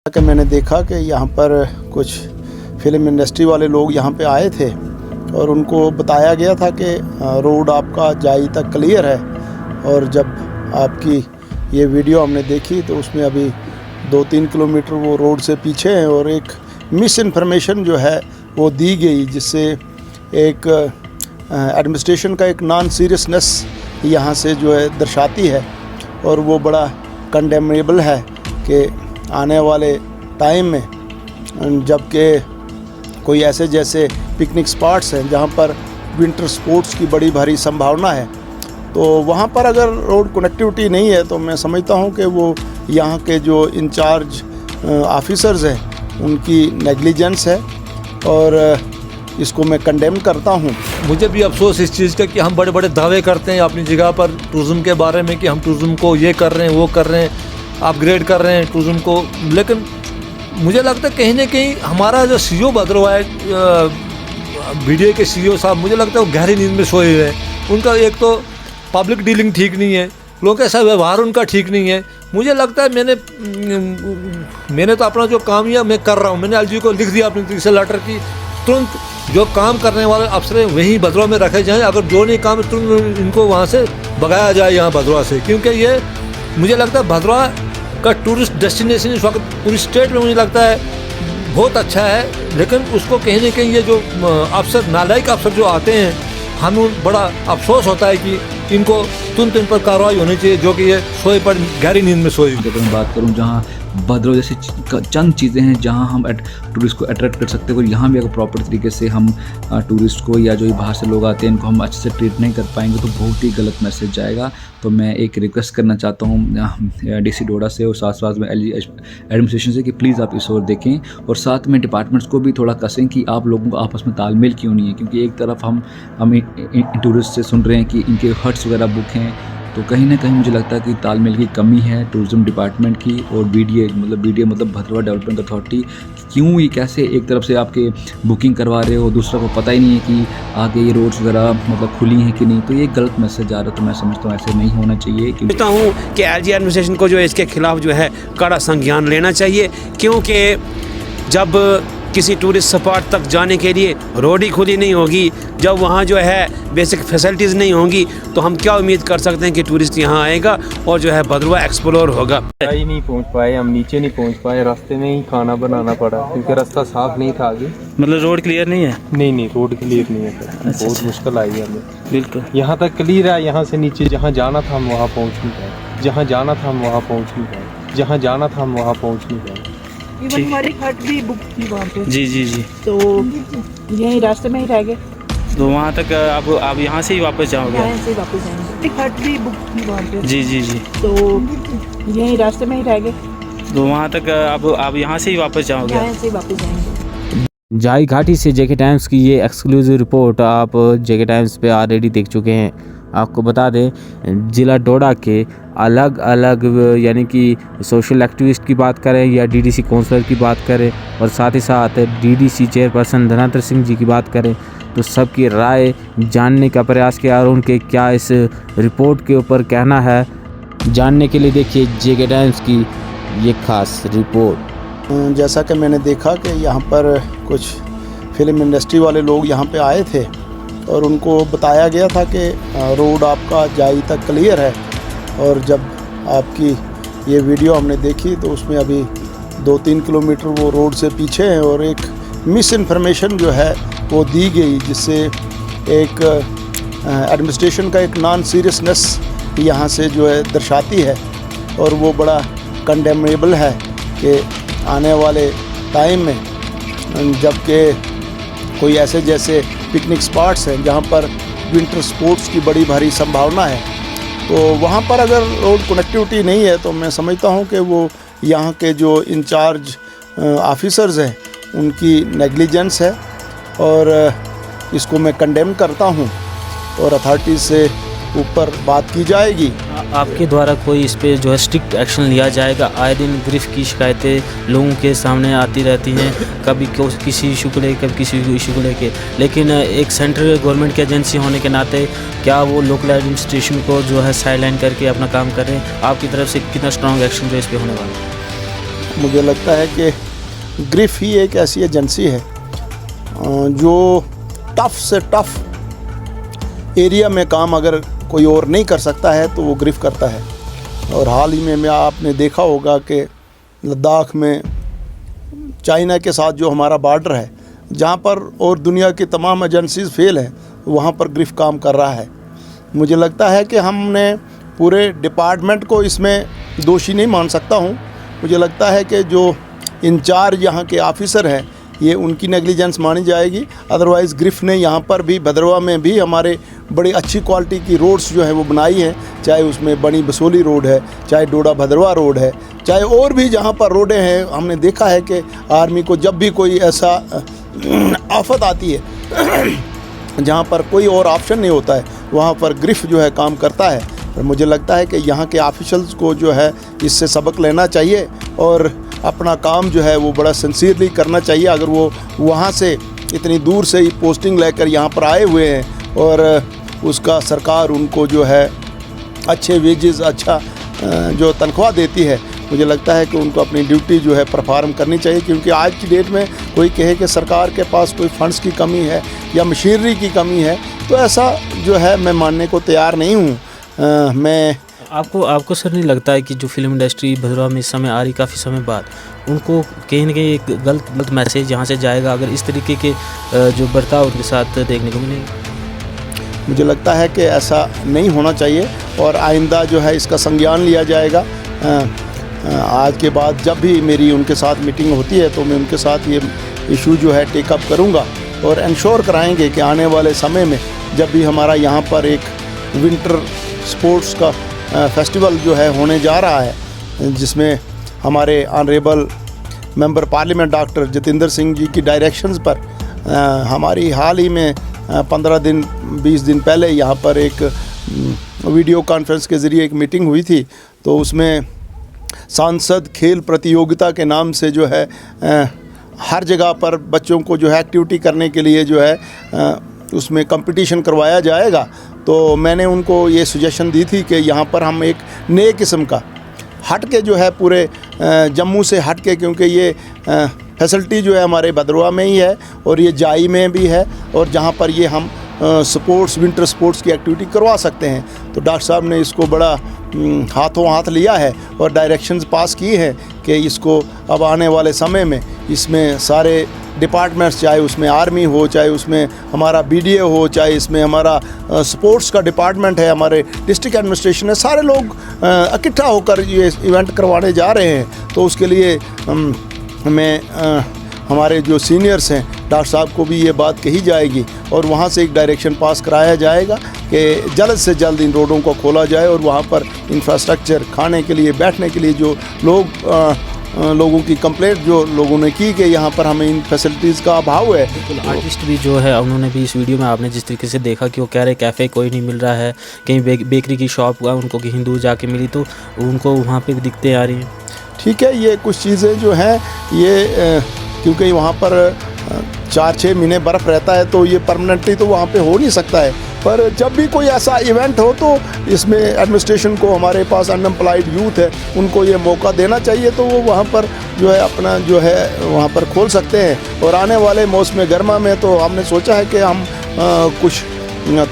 कि मैंने देखा कि यहाँ पर कुछ फिल्म इंडस्ट्री वाले लोग यहाँ पे आए थे और उनको बताया गया था कि रोड आपका जाई तक क्लियर है। और जब आपकी ये वीडियो हमने देखी तो उसमें अभी 2-3 किलोमीटर वो रोड से पीछे हैं और एक मिस इन्फॉर्मेशन जो है वो दी गई, जिससे एक एडमिनिस्ट्रेशन का एक नॉन सीरियसनेस यहाँ से जो है दर्शाती है। और वो बड़ा कंडेमेबल है कि आने वाले टाइम में जबकि कोई ऐसे जैसे पिकनिक स्पॉट्स हैं जहाँ पर विंटर स्पोर्ट्स की बड़ी भारी संभावना है, तो वहाँ पर अगर रोड कनेक्टिविटी नहीं है तो मैं समझता हूँ कि वो यहाँ के जो इंचार्ज ऑफिसर्स हैं उनकी नेग्लिजेंस है और इसको मैं कंडेम करता हूँ। मुझे भी अफसोस इस चीज़ का कि हम बड़े बड़े दावे करते हैं अपनी जगह पर टूरिज़्म के बारे में कि हम टूरिज़्म को ये कर रहे हैं वो कर रहे हैं, अपग्रेड कर रहे हैं टूरिज़्म को, लेकिन मुझे लगता है कहीं ना कहीं हमारा जो सीईओ बदल हुआ है, बीडीए के सीईओ साहब, मुझे लगता है वो गहरी नींद में सोए हुए हैं। उनका एक तो पब्लिक डीलिंग ठीक नहीं है, लोगों का ऐसा व्यवहार उनका ठीक नहीं है। मुझे लगता है मैंने तो अपना जो काम है मैं कर रहा हूँ। मैंने एलजी को लिख दिया अपनी तरफ से लेटर की तुरंत जो काम करने वाले अफसर हैं वहीं भद्रवा में रखे जाएं, अगर जो नहीं काम तुरंत इनको वहाँ से भगाया जाए यहाँ भद्रवा से, क्योंकि ये मुझे लगता है भद्रवा का टूरिस्ट डेस्टिनेशन इस वक्त पूरी स्टेट में मुझे लगता है बहुत अच्छा है। लेकिन उसको कहीं ना कहीं ये जो अफसर नालायक अफसर जो आते हैं, हमें बड़ा अफसोस होता है कि इनको तुरंत इन पर कार्रवाई होनी चाहिए, जो कि ये सोए पर गहरी नींद में सोए। अगर मैं बात करूं जहां भद्रवा जैसी चंद चीज़ें हैं जहां हम टूरिस्ट को अट्रैक्ट कर सकते हैं, और यहाँ भी अगर प्रॉपर तरीके से हम टूरिस्ट को या जो बाहर से लोग आते हैं इनको हम अच्छे से ट्रीट नहीं कर पाएंगे तो बहुत ही गलत मैसेज जाएगा। तो मैं एक रिक्वेस्ट करना चाहता हूँ डीसी डोडा से और साथ साथ में एडमिनिस्ट्रेशन से कि प्लीज़ आप इस ओर देखें और साथ में डिपार्टमेंट्स को भी थोड़ा कसें कि आप लोगों को आपस में तालमेल क्यों नहीं है। क्योंकि एक तरफ हम टूरिस्ट से सुन रहे हैं कि इनके हट्स वगैरह बुक हैं, तो कहीं ना कहीं मुझे लगता है कि तालमेल की कमी है टूरिज्म डिपार्टमेंट की और बीडीए मतलब भद्रवा डेवलपमेंट अथॉरिटी। क्यों ये कैसे एक तरफ से आपके बुकिंग करवा रहे हो, दूसरा को पता ही नहीं है कि आगे ये रोड्स वगैरह मतलब खुली हैं कि नहीं, तो ये गलत मैसेज आ रहा है। तो मैं समझता हूँ ऐसे नहीं होना चाहिए। समझता हूँ कि एलजी एडमिनिस्ट्रेशन को जो है इसके खिलाफ जो है कड़ा संज्ञान लेना चाहिए, क्योंकि जब किसी टूरिस्ट स्पॉट तक जाने के लिए रोड ही खुली नहीं होगी, जब वहाँ जो है बेसिक फैसिलिटीज़ नहीं होंगी, तो हम क्या उम्मीद कर सकते हैं कि टूरिस्ट यहाँ आएगा और जो है भद्रवा एक्सप्लोर होगा। ही नहीं पहुँच पाए, हम नीचे नहीं पहुँच पाए, रास्ते में ही खाना बनाना पड़ा क्योंकि रास्ता साफ नहीं था आगे। मतलब रोड क्लियर नहीं है? नहीं रोड क्लियर नहीं है, बहुत मुश्किल आई है हमें। बिल्कुल यहाँ तक क्लियर है, यहाँ से नीचे जहाँ जाना था हम वहाँ पहुँच नहीं पाए, जहाँ जाना था हम वहाँ पहुँच नहीं पाए, जहाँ जाना था हम वहाँ पहुँच नहीं पाए। इवन हमारी हट भी बुक थी वहाँ पे। जी तो यहीं रास्ते में ही रह गए, तो वहाँ तक आप यहाँ से ही वापस जाओगे? यहाँ से वापस जाएंगे। हट भी बुक थी वहाँ पे। जी तो यहीं रास्ते में ही रह गए, तो वहाँ तक आप यहाँ से ही वापस जाओगे? यहाँ से वापस जाएंगे। जाई घाटी से जेके टाइम्स की ये एक्सक्लूसिव रिपोर्ट आप जेके टाइम्स पे ऑलरेडी देख चुके हैं। आपको बता दें ज़िला डोडा के अलग अलग यानी कि सोशल एक्टिविस्ट की बात करें या डीडीसी काउंसलर की बात करें और साथ ही साथ डीडीसी चेयरपर्सन धनाधर सिंह जी की बात करें, तो सबकी राय जानने का प्रयास किया और उनके क्या इस रिपोर्ट के ऊपर कहना है, जानने के लिए देखिए जेके टाइम्स की ये खास रिपोर्ट। जैसा कि मैंने देखा कि यहाँ पर कुछ फिल्म इंडस्ट्री वाले लोग यहाँ पे आए थे और उनको बताया गया था कि रोड आपका जाई तक क्लियर है। और जब आपकी ये वीडियो हमने देखी तो उसमें अभी 2-3 किलोमीटर वो रोड से पीछे हैं और एक मिस इन्फॉर्मेशन जो है वो दी गई, जिससे एक एडमिनिस्ट्रेशन का एक नॉन सीरियसनेस यहाँ से जो है दर्शाती है। और वो बड़ा कंडेमेबल है कि आने वाले टाइम में जबकि कोई ऐसे जैसे पिकनिक स्पॉट्स हैं जहाँ पर विंटर स्पोर्ट्स की बड़ी भारी संभावना है, तो वहाँ पर अगर रोड कनेक्टिविटी नहीं है तो मैं समझता हूँ कि वो यहाँ के जो इंचार्ज ऑफिसर्स हैं उनकी नेग्लिजेंस है और इसको मैं कंडेम करता हूँ और अथॉरिटीज़ से ऊपर बात की जाएगी। आपके द्वारा कोई इस पर जो है स्ट्रिक्ट एक्शन लिया जाएगा? आए दिन गिरफ्त की शिकायतें लोगों के सामने आती रहती हैं, कभी किसी इशू को लेकर कभी किसी इशू को लेकर, लेकिन एक सेंट्रल गवर्नमेंट की एजेंसी होने के नाते क्या वो लोकल एडमिनिस्ट्रेशन को जो है साइडलाइन करके अपना काम कर रहे हैं? आपकी तरफ से कितना स्ट्रॉन्ग एक्शन जो इस पर होने वाला है? मुझे लगता है कि ग्रिफ ही एक ऐसी एजेंसी है जो टफ़ से टफ़ एरिया में काम अगर कोई और नहीं कर सकता है तो वो ग्रिफ करता है। और हाल ही में आपने देखा होगा कि लद्दाख में चाइना के साथ जो हमारा बॉर्डर है, जहाँ पर और दुनिया की तमाम एजेंसीज़ फेल हैं, वहाँ पर ग्रिफ काम कर रहा है। मुझे लगता है कि हमने पूरे डिपार्टमेंट को इसमें दोषी नहीं मान सकता हूँ। मुझे लगता है कि जो इंचार्ज यहाँ के ऑफिसर हैं, ये उनकी नेग्लिजेंस मानी जाएगी। अदरवाइज़ ग्रिफ ने यहाँ पर भी भद्रवा में भी हमारे बड़ी अच्छी क्वालिटी की रोड्स जो है वो बनाई हैं, चाहे उसमें बनी बसोली रोड है, चाहे डोडा भद्रवा रोड है, चाहे और भी जहाँ पर रोडें हैं। हमने देखा है कि आर्मी को जब भी कोई ऐसा आफत आती है जहाँ पर कोई और ऑप्शन नहीं होता है, वहाँ पर ग्रिफ जो है काम करता है। और मुझे लगता है कि यहाँ के ऑफिशल्स को जो है इससे सबक लेना चाहिए और अपना काम जो है वो बड़ा सिंसियरली करना चाहिए। अगर वो वहाँ से इतनी दूर से ही पोस्टिंग लेकर यहाँ पर आए हुए हैं और उसका सरकार उनको जो है अच्छे वेजेस, अच्छा जो तनख्वाह देती है, मुझे लगता है कि उनको अपनी ड्यूटी जो है परफॉर्म करनी चाहिए। क्योंकि आज की डेट में कोई कहे कि सरकार के पास कोई फंड्स की कमी है या मशीनरी की कमी है, तो ऐसा जो है मैं मानने को तैयार नहीं हूँ। मैं आपको सर नहीं लगता है कि जो फिल्म इंडस्ट्री भद्रवा में इस समय आ रही काफ़ी समय बाद, उनको कहीं ना कहीं एक गलत मैसेज यहाँ से जाएगा अगर इस तरीके के जो बर्ताव उनके साथ देखने को मिलेगा? मुझे लगता है कि ऐसा नहीं होना चाहिए और आइंदा जो है इसका संज्ञान लिया जाएगा। आज के बाद जब भी मेरी उनके साथ मीटिंग होती है तो मैं उनके साथ ये इशू जो है टेकअप करूँगा और इंश्योर कराएंगे कि आने वाले समय में जब भी हमारा यहाँ पर एक विंटर स्पोर्ट्स का फेस्टिवल जो है होने जा रहा है, जिसमें हमारे honourable member parliament doctor Jitendra Singh ji की डायरेक्शंस पर हमारी हाल ही में 15 दिन 20 दिन पहले यहाँ पर एक वीडियो कॉन्फ्रेंस के ज़रिए एक मीटिंग हुई थी। तो उसमें सांसद खेल प्रतियोगिता के नाम से जो है हर जगह पर बच्चों को जो है एक्टिविटी करने के लिए जो है उसमें कंपटीशन करवाया जाएगा। तो मैंने उनको ये सजेशन दी थी कि यहाँ पर हम एक नए किस्म का हट के जो है पूरे जम्मू से हट के, क्योंकि ये फैसिलिटी जो है हमारे भद्रवा में ही है और ये जाई में भी है और जहाँ पर ये हम स्पोर्ट्स विंटर स्पोर्ट्स की एक्टिविटी करवा सकते हैं। तो डॉक्टर साहब ने इसको बड़ा हाथों हाथ लिया है और डायरेक्शंस पास की हैं कि इसको अब आने वाले समय में इसमें सारे डिपार्टमेंट्स, चाहे उसमें आर्मी हो, चाहे उसमें हमारा BDA हो, चाहे इसमें हमारा स्पोर्ट्स का डिपार्टमेंट है, हमारे डिस्ट्रिक्ट एडमिनिस्ट्रेशन है, सारे लोग इकट्ठा होकर ये इवेंट करवाने जा रहे हैं। तो उसके लिए मैं हमारे जो सीनियर्स हैं डॉक्टर साहब को भी ये बात कही जाएगी और वहाँ से एक डायरेक्शन पास कराया जाएगा कि जल्द से जल्द इन रोडों को खोला जाए और वहाँ पर इंफ्रास्ट्रक्चर, खाने के लिए, बैठने के लिए जो लोगों की कंप्लेंट जो लोगों ने की कि यहाँ पर हमें इन फैसिलिटीज़ का अभाव है। आर्टिस्ट भी जो है उन्होंने भी इस वीडियो में आपने जिस तरीके से देखा कि वो कह रहे कैफ़े कोई नहीं मिल रहा है, कहीं बेकरी की शॉप उनको कहीं दूर जाके मिली तो उनको वहाँ पे भी दिक्कतें आ रही हैं। ठीक है, ये कुछ चीज़ें जो हैं ये क्योंकि वहाँ पर 4-6 महीने बर्फ़ रहता है तो ये परमानेंटली तो वहाँ पे हो नहीं सकता है। पर जब भी कोई ऐसा इवेंट हो तो इसमें एडमिनिस्ट्रेशन को, हमारे पास अनएम्प्लॉयड यूथ है, उनको ये मौका देना चाहिए तो वो वहाँ पर जो है अपना जो है वहाँ पर खोल सकते हैं। और आने वाले मौसम गर्मा में तो हमने सोचा है कि हम कुछ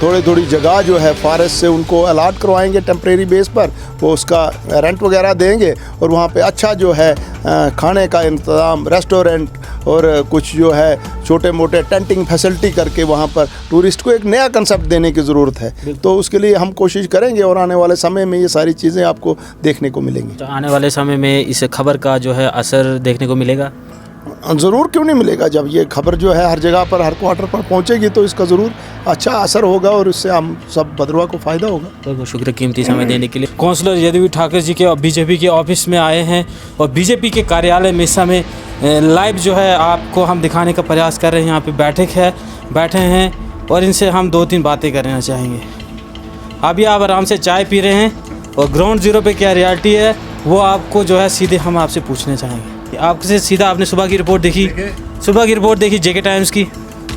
थोड़ी जगह जो है फॉरेस्ट से उनको अलाट करवाएंगे टेम्परेरी बेस पर, वो उसका रेंट वगैरह देंगे और वहाँ पे अच्छा जो है खाने का इंतज़ाम, रेस्टोरेंट और कुछ जो है छोटे मोटे टेंटिंग फैसिलिटी करके वहाँ पर टूरिस्ट को एक नया कंसेप्ट देने की ज़रूरत है। तो उसके लिए हम कोशिश करेंगे और आने वाले समय में ये सारी चीज़ें आपको देखने को मिलेंगी। तो आने वाले समय में इस खबर का जो है असर देखने को मिलेगा? ज़रूर, क्यों नहीं मिलेगा। जब ये खबर जो है हर जगह पर, हर क्वार्टर पर पहुंचेगी तो इसका ज़रूर अच्छा असर होगा और इससे हम सब भद्रवा को फ़ायदा होगा। बहुत बहुत शुक्रिया कीमती समय देने के लिए। काउंसलर यदुवीर ठाकर जी के बीजेपी के ऑफिस में आए हैं और बीजेपी के कार्यालय में इस समय लाइव जो है आपको हम दिखाने का प्रयास कर रहे हैं। यहाँ पे बैठे हैं और इनसे हम 2-3 बातें करना चाहेंगे। अभी आप आराम से चाय पी रहे हैं और ग्राउंड ज़ीरो पे क्या रियलिटी है वो आपको जो है सीधे हम आपसे पूछने चाहेंगे। आपसे सीधा, आपने सुबह की रिपोर्ट देखी जेके टाइम्स की?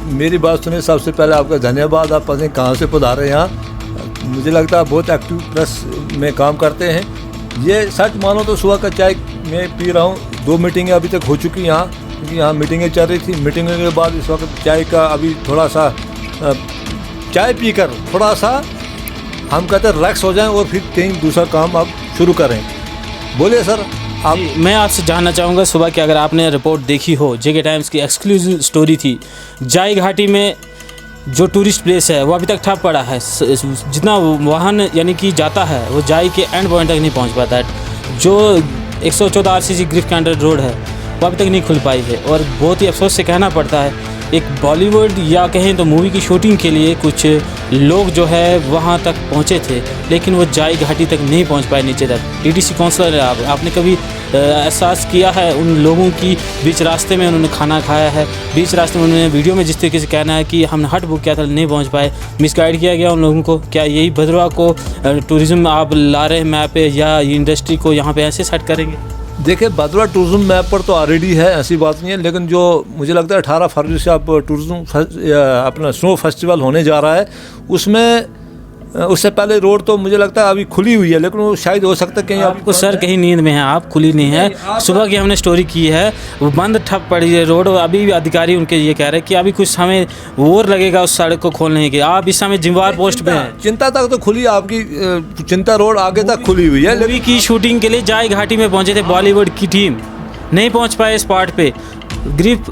मेरी बात सुने, सबसे पहले आपका धन्यवाद। आप पता नहीं कहाँ से पधारे यहाँ। मुझे लगता है बहुत एक्टिव प्रेस में काम करते हैं ये सच मानो तो सुबह का चाय मैं पी रहा हूँ, 2 मीटिंगें अभी तक हो चुकी यहाँ, क्योंकि यहाँ मीटिंगें चल रही थी। मीटिंगों के बाद इस वक्त चाय का अभी थोड़ा सा चाय पीकर थोड़ा सा हम कहते हैं रिलैक्स हो जाएं और फिर कहीं दूसरा काम आप शुरू करें। बोलिए सर आप। मैं आपसे जानना चाहूँगा, सुबह की अगर आपने रिपोर्ट देखी हो, जेके टाइम्स की एक्सक्लूसिव स्टोरी थी, जाई घाटी में जो टूरिस्ट प्लेस है वो अभी तक ठप पड़ा है। जितना वाहन यानी कि जाता है वो जाई के एंड पॉइंट तक नहीं पहुंच पाता है। जो 114 आरसीसी ग्रिफ के अंडर रोड है वो अभी तक नहीं खुल पाई है, और बहुत ही अफसोस से कहना पड़ता है, एक बॉलीवुड या कहें तो मूवी की शूटिंग के लिए कुछ लोग जो है वहाँ तक पहुँचे थे, लेकिन वो जाई घाटी तक नहीं पहुँच पाए नीचे तक। डीडीसी काउंसलर है, आपने कभी एहसास किया है उन लोगों की बीच रास्ते में उन्होंने खाना खाया है, बीच रास्ते में उन्होंने वीडियो में जिस तरीके से कहना है कि हमने हट बुक किया था नहीं पहुँच पाए, मिसगाइड किया गया उन लोगों को? क्या यही भद्रवाह को टूरिज़्म आप ला रहे हैं मैप पे, या इंडस्ट्री को यहाँ पे ऐसे सेट करेंगे? देखिए, भद्रवाह टूरिज्म मैप पर तो ऑलरेडी है, ऐसी बात नहीं है, लेकिन जो मुझे लगता है 18 फरवरी से आप टूरिज्म अपना स्नो फेस्टिवल होने जा रहा है, उसमें उससे पहले रोड तो मुझे लगता है अभी खुली हुई है, लेकिन वो शायद हो सकता है कहीं आपको सर कहीं नींद में है, आप खुली नहीं है। सुबह की हमने स्टोरी की है, वो बंद ठप पड़ी है रोड, अभी भी अधिकारी उनके ये कह रहे हैं कि अभी कुछ समय और लगेगा उस सड़क को खोलने के। आप इस समय जिम्मेवार पोस्ट पे हैं। चिंता तक तो खुली, आपकी चिंता रोड आगे तक खुली हुई है। मूवी की शूटिंग के लिए जाई घाटी में पहुंचे थे बॉलीवुड की टीम, नहीं पहुंच पाए स्पॉट पे। ग्रिफ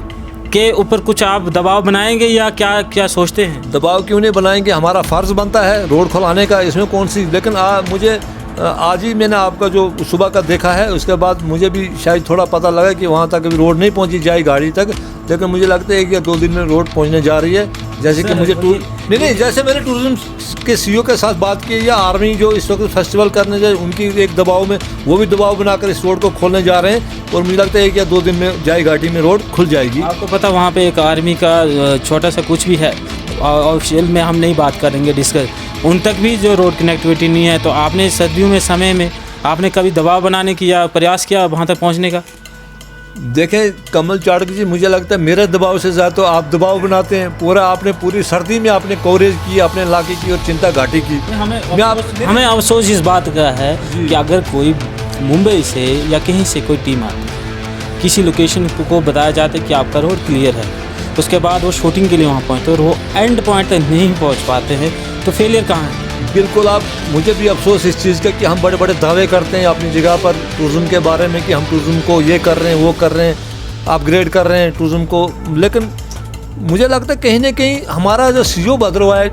के ऊपर कुछ आप दबाव बनाएंगे या क्या सोचते हैं? दबाव क्यों नहीं बनाएंगे, हमारा फ़र्ज़ बनता है रोड खुलाने का, इसमें कौन सी। लेकिन मुझे आज ही मैंने आपका जो सुबह का देखा है, उसके बाद मुझे भी शायद थोड़ा पता लगा कि वहाँ तक अभी रोड नहीं पहुँची जाए गाड़ी तक, लेकिन मुझे लगता है कि 2 दिन में रोड पहुँचने जा रही है। जैसे कि मुझे नहीं, जैसे मैंने टूरिज्म के सीईओ के साथ बात की, या आर्मी जो इस वक्त फेस्टिवल करने जाए उनकी एक दबाव में वो भी दबाव बनाकर इस रोड को खोलने जा रहे हैं, और मुझे लगता है कि 2 दिन में जाई घाटी में रोड खुल जाएगी। आपको पता वहाँ पे एक आर्मी का छोटा सा कुछ भी है, ऑफिशियल में हम नहीं बात करेंगे डिस्कस, उन तक भी जो रोड कनेक्टिविटी नहीं है, तो आपने सर्दियों में समय में आपने कभी दबाव बनाने की या प्रयास किया वहाँ तक पहुँचने का? देखें कमल चाड़क जी, मुझे लगता है मेरे दबाव से ज़्यादा तो आप दबाव बनाते हैं। आपने पूरी सर्दी में आपने कवरेज की, अपने इलाके की और चिंता घाटी की। हमें अफसोस इस बात का है कि अगर कोई मुंबई से या कहीं से कोई टीम आती है, किसी लोकेशन को बताया जाता है कि आपका रोड क्लियर है, उसके बाद वो शूटिंग के लिए वहाँ पहुँचते और वो एंड पॉइंट तक नहीं पहुँच पाते हैं, तो फेलियर कहाँ है? बिल्कुल, आप मुझे भी अफसोस इस चीज़ का कि हम बड़े बड़े दावे करते हैं अपनी जगह पर टूरिज्म के बारे में कि हम टूरिज्म को ये कर रहे हैं, वो कर रहे हैं, अपग्रेड कर रहे हैं टूरिज्म को, लेकिन मुझे लगता है कहीं ना कहीं हमारा जो सीईओ भद्रवाह है,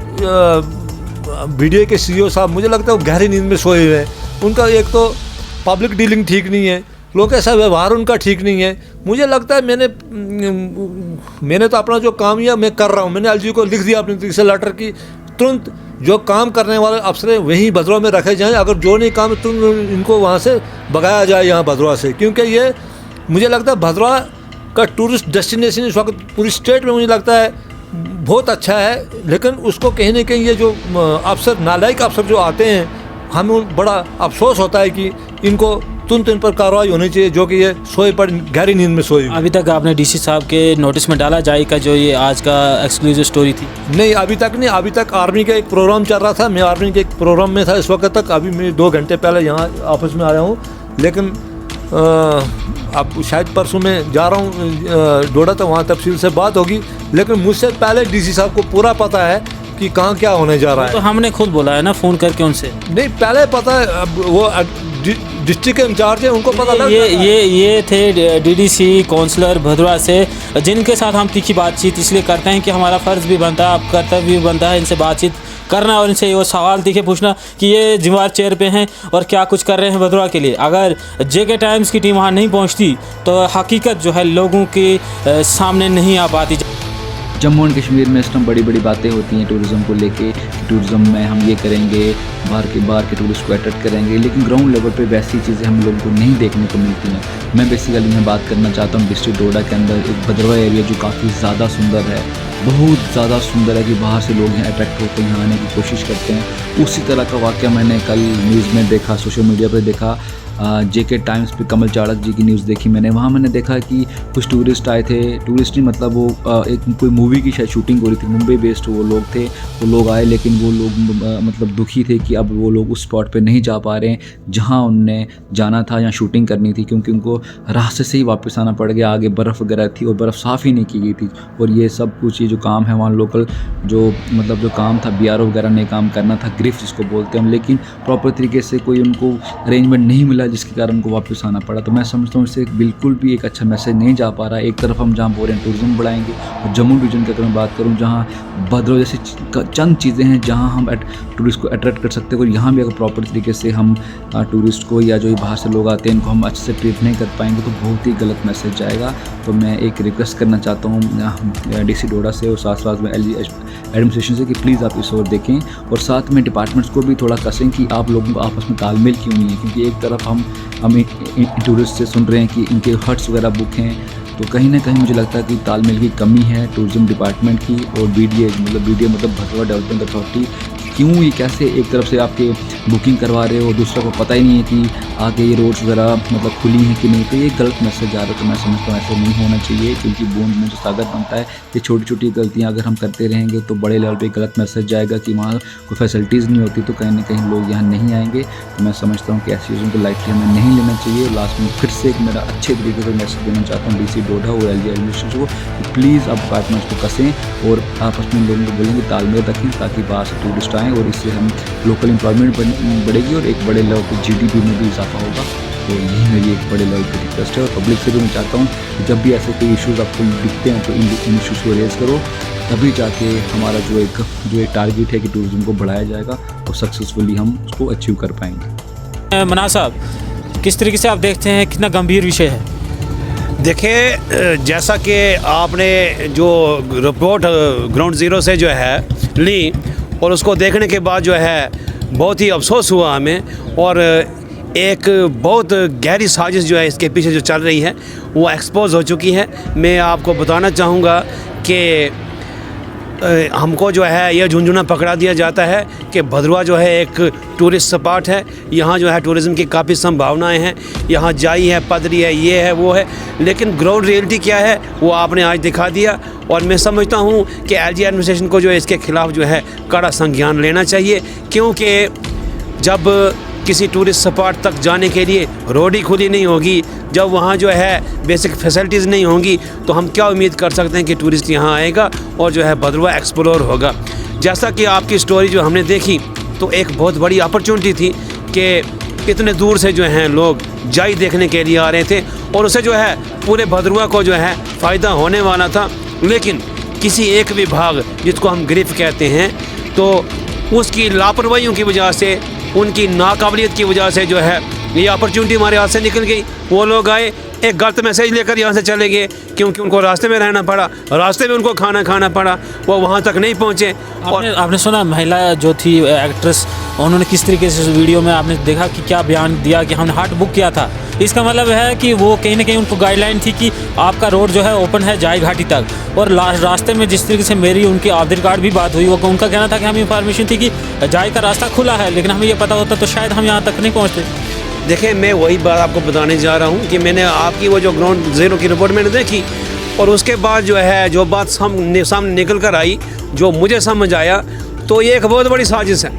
वीडियो के सीईओ साहब, मुझे लगता है वो गहरी नींद में सोए हुए हैं। उनका एक तो पब्लिक डीलिंग ठीक नहीं है, लोग ऐसा व्यवहार उनका ठीक नहीं है। मुझे लगता है मैंने तो अपना जो काम किया मैं कर रहा हूँ, मैंने एलजी को लिख दिया अपनी तरीके से लेटर की तुरंत जो काम करने वाले अफसर हैं वहीं भद्रवाह में रखे जाएं, अगर जो नहीं काम तुरंत इनको वहाँ से भगाया जाए यहाँ भद्रवाह से, क्योंकि ये मुझे लगता है भद्रवाह का टूरिस्ट डेस्टिनेशन इस वक्त पूरी स्टेट में मुझे लगता है बहुत अच्छा है, लेकिन उसको कहीं ना कहीं ये जो अफसर नालायक अफसर जो आते हैं, हमें बड़ा अफसोस होता है कि इनको तुरंत इन पर कार्रवाई होनी चाहिए, जो कि ये सोए पर गहरी नींद में सोए। अभी तक आपने डीसी साहब के नोटिस में डाला जाए का जो ये आज का एक्सक्लूसिव स्टोरी थी? नहीं, अभी तक नहीं। अभी तक आर्मी का एक प्रोग्राम चल रहा था, मैं आर्मी के एक प्रोग्राम में था इस वक्त तक। अभी मैं 2 घंटे पहले यहाँ ऑफिस में आया हूँ, लेकिन अब शायद परसों में जा रहा हूँ डोडा, तो वहाँ तफसील से बात होगी, लेकिन मुझसे पहले डीसी साहब को पूरा पता है कि कहाँ क्या होने जा रहा है। तो हमने खुद बोला है ना फ़ोन करके उनसे? नहीं, पहले पता है, अब वो डिस्ट्रिक्ट के इंचार्ज है, उनको पता लग ये थे डीडीसी काउंसलर भद्रवाह से, जिनके साथ हम तीखी बातचीत इसलिए करते हैं कि हमारा फ़र्ज़ भी बनता है, आप कर्तव्य भी बनता है इनसे बातचीत करना और इनसे वो सवाल तीखे पूछना कि ये जिम्मेवार चेयर पे हैं और क्या कुछ कर रहे हैं भद्रवाह के लिए। अगर जेके टाइम्स की टीम वहाँ नहीं पहुँचती तो हकीकत जो है लोगों के सामने नहीं आ पाती। जम्मू एंड कश्मीर में इस टाइम बड़ी बड़ी बातें होती हैं टूरिज़्म को लेके, टूरिज़्म में हम ये करेंगे, बाहर के टूरिस्ट को अट्रैक्ट करेंगे, लेकिन ग्राउंड लेवल पे वैसी चीज़ें हम लोगों को नहीं देखने को मिलती हैं। मैं बेसिकली यहाँ बात करना चाहता हूँ डिस्ट्रिक्ट डोडा के अंदर एक भद्रवाह एरिया जो काफ़ी ज़्यादा सुंदर है, बहुत ज़्यादा सुंदर है, कि बाहर से लोग यहाँ अट्रैक्ट होकर यहाँ आने की कोशिश करते हैं। उसी तरह का वाक़या मैंने कल न्यूज़ में देखा, सोशल मीडिया पर देखा। JK टाइम्स पे कमल चाणक्य जी की न्यूज़ देखी मैंने। वहाँ मैंने देखा कि कुछ टूरिस्ट आए थे, टूरिस्ट नहीं मतलब वो एक कोई मूवी की शायद शूटिंग हो रही थी, मुंबई बेस्ड वो लोग थे। वो लोग आए लेकिन वो लोग मतलब दुखी थे कि अब वो लोग उस स्पॉट पे नहीं जा पा रहे हैं जहाँ उनने जाना था या शूटिंग करनी थी, क्योंकि उनको रास्ते से ही वापस आना पड़ गया। आगे बर्फ़ वगैरह थी और बर्फ़ साफ़ ही नहीं की गई थी। और ये सब कुछ ये जो काम है वहाँ लोकल जो मतलब जो काम था BRO वगैरह ने काम करना था, ग्रिफ जिसको बोलते हैं हम, लेकिन प्रॉपर तरीके से कोई उनको अरेंजमेंट नहीं मिला जिसके कारण उनको वापस आना पड़ा। तो मैं समझता हूँ इससे बिल्कुल भी एक अच्छा मैसेज नहीं जा पा रहा है। एक तरफ हम जहाँ बोल रहे हैं टूरिज़्म बढ़ाएंगे, और जम्मू डिवीज़न की अगर मैं बात करूँ जहाँ भद्रवाह जैसी चंद चीज़ें हैं जहाँ हम टूरिस्ट को अट्रैक्ट कर सकते हैं, और यहाँ भी अगर प्रॉपर तरीके से हम टूरिस्ट को या जो बाहर से लोग आते हैं इनको हम अच्छे से ट्रीट नहीं कर पाएंगे तो बहुत ही गलत मैसेज जाएगा। तो मैं एक रिक्वेस्ट करना चाहता हूँ DC डोडा से और साथ साथ में LG एडमिनिस्ट्रेशन से कि प्लीज़ आप इस ओर देखें, और साथ में डिपार्टमेंट्स को भी थोड़ा कसें कि आप लोगों को आपस में तालमेल क्यों नहीं है। क्योंकि एक तरफ हम टूरिस्ट से सुन रहे हैं कि इनके हट्स वगैरह बुक हैं, तो कहीं ना कहीं मुझे लगता है कि तालमेल की कमी है टूरिज़्म डिपार्टमेंट की और BDA मतलब भद्रवाह डेवलपमेंट अथॉरिटी। क्यों ये कैसे एक तरफ से आपके बुकिंग करवा रहे हो, दूसरा को पता ही नहीं है कि आगे ये रोड्स वगैरह मतलब खुली हैं कि नहीं, तो ये गलत मैसेज आ रहा है। तो मैं समझता हूँ ऐसे नहीं होना चाहिए, क्योंकि बूंद में जो सागर बनता है, ये छोटी छोटी गलतियाँ अगर हम करते रहेंगे तो बड़े लेवल पे गलत मैसेज जाएगा कि वहाँ कोई फैसिलिटीज़ नहीं होती, तो कहीं ना कहीं लोग यहाँ नहीं आएंगे। तो मैं समझता हूँ कि ऐसी चीज़ों को लाइटली हमें नहीं लेना चाहिए। लास्ट में फिर से एक मेरा अच्छे तरीके से मैसेज देना चाहता हूँ DC डोडा और LG एडमिनिस्ट्रेशन को कि प्लीज़ आप डिपार्टमेंट्स को कसें और आपस में लोगों को बोलेंगे तालमेल रखें ताकि बाहर से टूरिस्ट आएँ, और इससे हम लोकल एम्प्लॉयमेंट बढ़ेगी और एक बड़े लेवल पर GDP में भी इजाफा होगा। तो यही मेरी एक बड़े लेवल पर रिक्वेस्ट है। और पब्लिक से भी मैं चाहता हूँ कि जब भी ऐसे कोई इश्यूज़ आपको दिखते हैं तो इन इशूज़ को रेज़ करो, तभी जाके हमारा जो एक टारगेट है कि टूरिज़्म को बढ़ाया जाएगा और सक्सेसफुली हम उसको अचीव कर पाएंगे। मनाज साहब, किस तरीके से आप देखते हैं कितना गंभीर विषय है? देखिए, जैसा कि आपने जो रिपोर्ट ग्राउंड ज़ीरो से जो है ली और उसको देखने के बाद जो है बहुत ही अफसोस हुआ हमें, और एक बहुत गहरी साजिश जो है इसके पीछे जो चल रही है वो एक्सपोज हो चुकी है। मैं आपको बताना चाहूँगा कि हमको जो है ये झुंझुना पकड़ा दिया जाता है कि भद्रवाह जो है एक टूरिस्ट स्पॉट है, यहाँ जो है टूरिज़्म की काफ़ी संभावनाएं हैं, यहाँ जाई है, पदरी है, ये है, वो है, लेकिन ग्राउंड रियलिटी क्या है वो आपने आज दिखा दिया। और मैं समझता हूँ कि LG एडमिनिस्ट्रेशन को जो है इसके ख़िलाफ़ जो है कड़ा संज्ञान लेना चाहिए, क्योंकि जब किसी टूरिस्ट स्पॉट तक जाने के लिए रोड ही खुली नहीं होगी, जब वहाँ जो है बेसिक फैसिलिटीज़ नहीं होंगी, तो हम क्या उम्मीद कर सकते हैं कि टूरिस्ट यहाँ आएगा और जो है भद्रवाह एक्सप्लोर होगा। जैसा कि आपकी स्टोरी जो हमने देखी तो एक बहुत बड़ी अपॉर्चुनिटी थी कि इतने दूर से जो हैं लोग जाई देखने के लिए आ रहे थे और उससे जो है पूरे भद्रवाह को जो है फ़ायदा होने वाला था, लेकिन किसी एक विभाग जिसको हम ग्रिफ कहते हैं तो उसकी लापरवाहियों की वजह से, उनकी नाकाबिलियत की वजह से जो है ये अपॉर्चुनिटी हमारे हाथ से निकल गई। वो लोग आए, एक गलत मैसेज लेकर यहाँ से चले गए, क्योंकि उनको रास्ते में रहना पड़ा, रास्ते में उनको खाना पड़ा, वो वहाँ तक नहीं पहुँचे। और आपने सुना महिला जो थी एक्ट्रेस, उन्होंने किस तरीके से वीडियो में आपने देखा कि क्या बयान दिया कि हमने हाट बुक किया था। इसका मतलब है कि वो कहीं ना कहीं उनको गाइडलाइन थी कि आपका रोड जो है ओपन है जाई घाटी तक, और रास्ते में जिस तरीके से मेरी उनकी आधार कार्ड भी बात हुई, वो उनका कहना था कि हमें इंफॉर्मेशन थी कि जाई का रास्ता खुला है, लेकिन हमें ये पता होता तो शायद हम यहाँ तक नहीं पहुँचते। देखिए, मैं वही बात आपको बताने जा रहा हूँ कि मैंने आपकी वो जो ग्राउंड ज़ीरो की रिपोर्ट मैंने देखी और उसके बाद जो है जो बात सामने निकल कर आई, जो मुझे समझ आया, तो ये एक बहुत बड़ी साजिश है।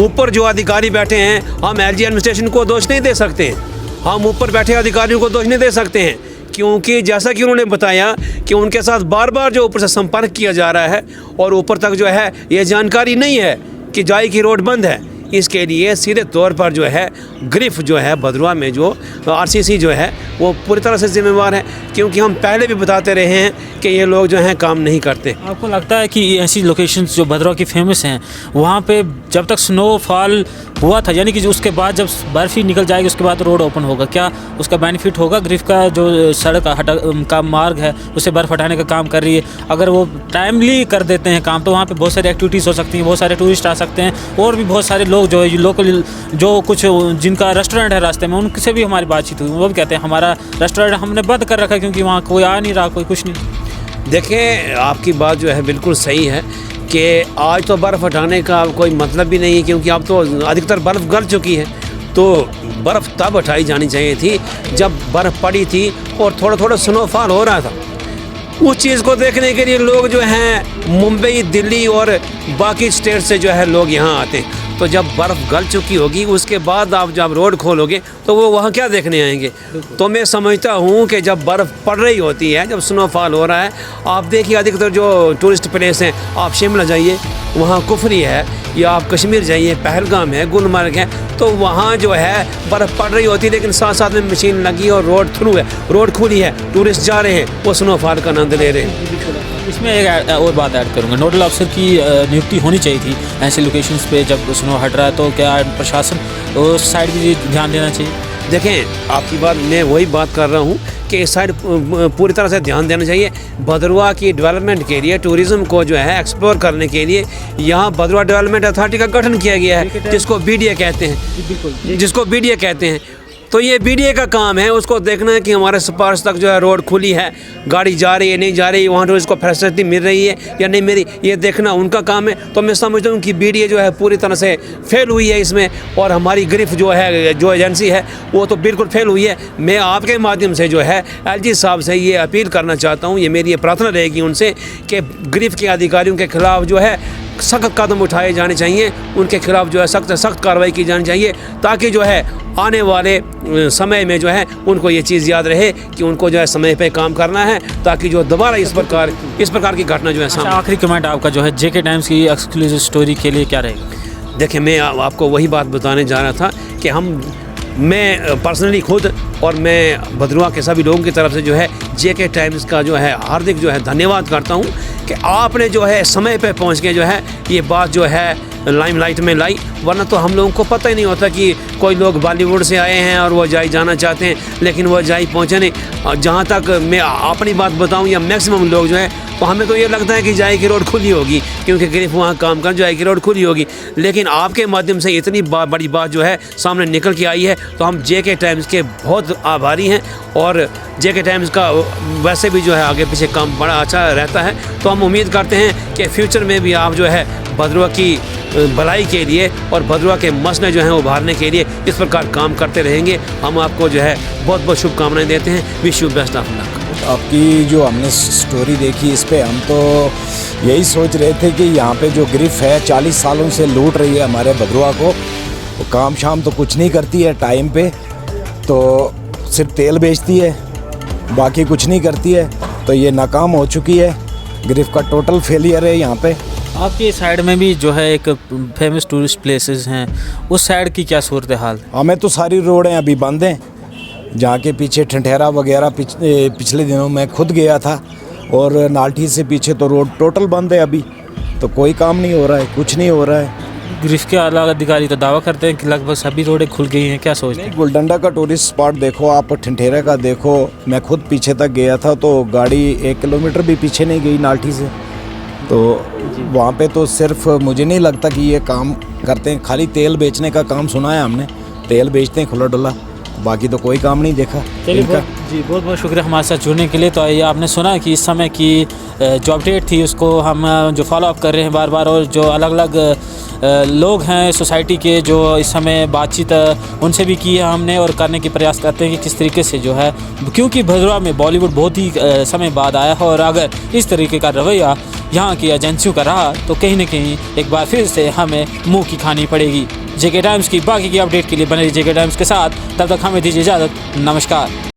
ऊपर जो अधिकारी बैठे हैं, हम LG एडमिनिस्ट्रेशन को दोष नहीं दे सकते हैं, हम ऊपर बैठे अधिकारियों को दोष नहीं दे सकते हैं, क्योंकि जैसा कि उन्होंने बताया कि उनके साथ बार बार जो ऊपर से संपर्क किया जा रहा है और ऊपर तक जो है ये जानकारी नहीं है कि जाई की रोड बंद है। इसके लिए सीधे तौर पर जो है ग्रिफ जो है भद्रवाह में जो RCC जो है वो पूरी तरह से जिम्मेवार है, क्योंकि हम पहले भी बताते रहे हैं कि ये लोग जो हैं काम नहीं करते। आपको लगता है कि ऐसी लोकेशंस जो भद्रवाह की फेमस हैं वहाँ पे जब तक स्नोफॉल हुआ था, यानी कि उसके बाद जब बर्फ़ ही निकल जाएगी उसके बाद रोड ओपन होगा, क्या उसका बेनिफिट होगा? ग्रिफ का जो सड़क का मार्ग है उसे बर्फ़ हटाने का काम कर रही है, अगर वो टाइमली कर देते हैं काम तो वहाँ पे बहुत सारी एक्टिविटीज़ हो सकती हैं, बहुत सारे टूरिस्ट आ सकते हैं, और भी बहुत सारे लोग जो है लोकल जो कुछ जिनका रेस्टोरेंट है रास्ते में उनसे भी हमारी बातचीत हुई, वो भी कहते हैं हमारा रेस्टोरेंट हमने बंद कर रखा है क्योंकि वहाँ कोई आ नहीं रहा, कोई कुछ नहीं। देखिए, आपकी बात जो है बिल्कुल सही है कि आज तो बर्फ़ हटाने का कोई मतलब भी नहीं है, क्योंकि अब तो अधिकतर बर्फ़ गल चुकी है, तो बर्फ़ तब हटाई जानी चाहिए थी जब बर्फ़ पड़ी थी और थोड़ा थोड़ा स्नोफॉल हो रहा था। उस चीज़ को देखने के लिए लोग जो हैं मुंबई, दिल्ली और बाकी स्टेट से जो है लोग यहाँ आते हैं। तो जब बर्फ़ गल चुकी होगी उसके बाद आप जब रोड खोलोगे तो वो वहाँ क्या देखने आएंगे। तो मैं समझता हूँ कि जब बर्फ़ पड़ रही होती है, जब स्नोफॉल हो रहा है, आप देखिए अधिकतर जो टूरिस्ट प्लेस हैं, आप शिमला जाइए वहाँ कुफरी है, या आप कश्मीर जाइए पहलगाम है, गुलमर्ग है, तो वहाँ जो है बर्फ़ पड़ रही होती है लेकिन साथ साथ में मशीन लगी और रोड थ्रू है, रोड खुली है, टूरिस्ट जा रहे हैं, वो स्नोफॉल का आनंद ले रहे हैं। इसमें एक और बात ऐड करूँगा, नोडल अफसर की नियुक्ति होनी चाहिए थी ऐसे लोकेशंस पे जब स्नो हट रहा है। तो क्या प्रशासन उस साइड भी ध्यान देना चाहिए? देखें, आपकी बात, मैं वही बात कर रहा हूँ कि इस साइड पूरी तरह से ध्यान देना चाहिए। भद्रवाह की डेवलपमेंट के लिए, टूरिज़्म को जो है एक्सप्लोर करने के लिए यहाँ भद्रवाह डेवलपमेंट अथॉरिटी का गठन किया गया है, जिसको BDA कहते हैं, जिसको BDA कहते हैं। तो ये BDA का काम है, उसको देखना है कि हमारे स्पर्श तक जो है रोड खुली है, गाड़ी जा रही है नहीं जा रही, वहाँ तो इसको फैसिलिटी मिल रही है या नहीं मिल रही, ये देखना उनका काम है। तो मैं समझता हूँ कि BDA जो है पूरी तरह से फेल हुई है इसमें, और हमारी ग्रिफ जो है, जो एजेंसी है, वो तो बिल्कुल फेल हुई है। मैं आपके माध्यम से जो है LG साहब से ये अपील करना चाहता हूँ, ये मेरी ये प्रार्थना रहेगी उनसे कि ग्रिफ के अधिकारियों के खिलाफ जो है सख्त कदम उठाए जाने चाहिए, उनके खिलाफ जो है सख्त कार्रवाई की जानी चाहिए, ताकि जो है आने वाले समय में जो है उनको ये चीज़ याद रहे कि उनको जो है समय पे काम करना है, ताकि जो दोबारा इस प्रकार की घटना जो है सामने। आखिरी कमेंट आपका जो है JK टाइम्स की एक्सक्लूसिव स्टोरी के लिए क्या रहेगा? देखिए, मैं आपको वही बात बताने जा रहा था कि मैं पर्सनली खुद और मैं भद्रवाह के सभी लोगों की तरफ से जो है JK टाइम्स का जो है हार्दिक जो है धन्यवाद करता हूँ कि आपने जो है समय पे पहुँच के जो है ये बात जो है लाइमलाइट में लाई, वरना तो हम लोगों को पता ही नहीं होता कि कोई लोग बॉलीवुड से आए हैं और वो जाई जाना चाहते हैं, लेकिन वो जाई पहुँचे नहीं। जहाँ तक मैं अपनी बात बताऊँ या मैक्सिमम लोग जो है, तो हमें तो ये लगता है कि जाई की रोड खुली होगी क्योंकि ग्रिफ वहाँ काम कर, जाई की रोड खुली होगी, लेकिन आपके माध्यम से इतनी बड़ी बात जो है सामने निकल के आई है, तो हम JK टाइम्स के बहुत आभारी हैं। और JK टाइम्स का वैसे भी जो है आगे पीछे काम बड़ा अच्छा रहता है, तो हम उम्मीद करते हैं कि फ्यूचर में भी आप जो है भद्रवाह की भलाई के लिए और भद्रवाह के मसले जो हैं उभारने के लिए इस प्रकार काम करते रहेंगे। हम आपको जो है बहुत बहुत शुभकामनाएं देते हैं। Wish you best of luck. आपकी जो हमने स्टोरी देखी, इस पे हम तो यही सोच रहे थे कि यहाँ पे जो ग्रिफ है 40 सालों से लूट रही है हमारे भद्रवाह को, वो काम शाम तो कुछ नहीं करती है टाइम पे, तो सिर्फ तेल बेचती है, बाकी कुछ नहीं करती है। तो ये नाकाम हो चुकी है, ग्रिफ का टोटल फेलियर है यहाँ पे। आपके साइड में भी जो है एक फेमस टूरिस्ट प्लेसेस हैं, उस साइड की क्या सूरत हाल? हमें तो सारी रोडें अभी बंद हैं, जहाँ के पीछे ठंठेरा वगैरह पिछले दिनों मैं खुद गया था, और नाल्ठी से पीछे तो रोड टोटल बंद है अभी, तो कोई काम नहीं हो रहा है, कुछ नहीं हो रहा है। ग्रिफ के आला अधिकारी तो दावा करते हैं कि लगभग सभी रोडें खुल गई हैं, क्या सोचते हैं? गुलडंडा का टूरिस्ट स्पॉट देखो आप, ठंठेरा का देखो, मैं खुद पीछे तक गया था तो गाड़ी 1 किलोमीटर भी पीछे नहीं गई नाल्ठी से। तो वहाँ पे तो सिर्फ मुझे नहीं लगता कि ये काम करते हैं, खाली तेल बेचने का काम सुना है हमने, तेल बेचते हैं खुला डुला, बाकी तो कोई काम नहीं देखा इनका। जी बहुत बहुत शुक्रिया हमारे साथ जुड़ने के लिए। तो ये आपने सुना कि इस समय की जो अपडेट थी उसको हम जो फॉलो अप कर रहे हैं बार बार, और जो अलग अलग लोग हैं सोसाइटी के जो इस समय बातचीत उनसे भी की है हमने, और करने की प्रयास करते हैं कि किस तरीके से जो है, क्योंकि भद्रवाह में बॉलीवुड बहुत ही समय बाद आया है, और अगर इस तरीके का रवैया यहाँ की एजेंसियों का रहा तो कहीं ना कहीं एक बार फिर से हमें मुँह की खानी पड़ेगी। JK टाइम्स की बाकी की अपडेट के लिए बने रहिए JK टाइम्स के साथ, तब तक हमें दीजिए इजाज़त, नमस्कार।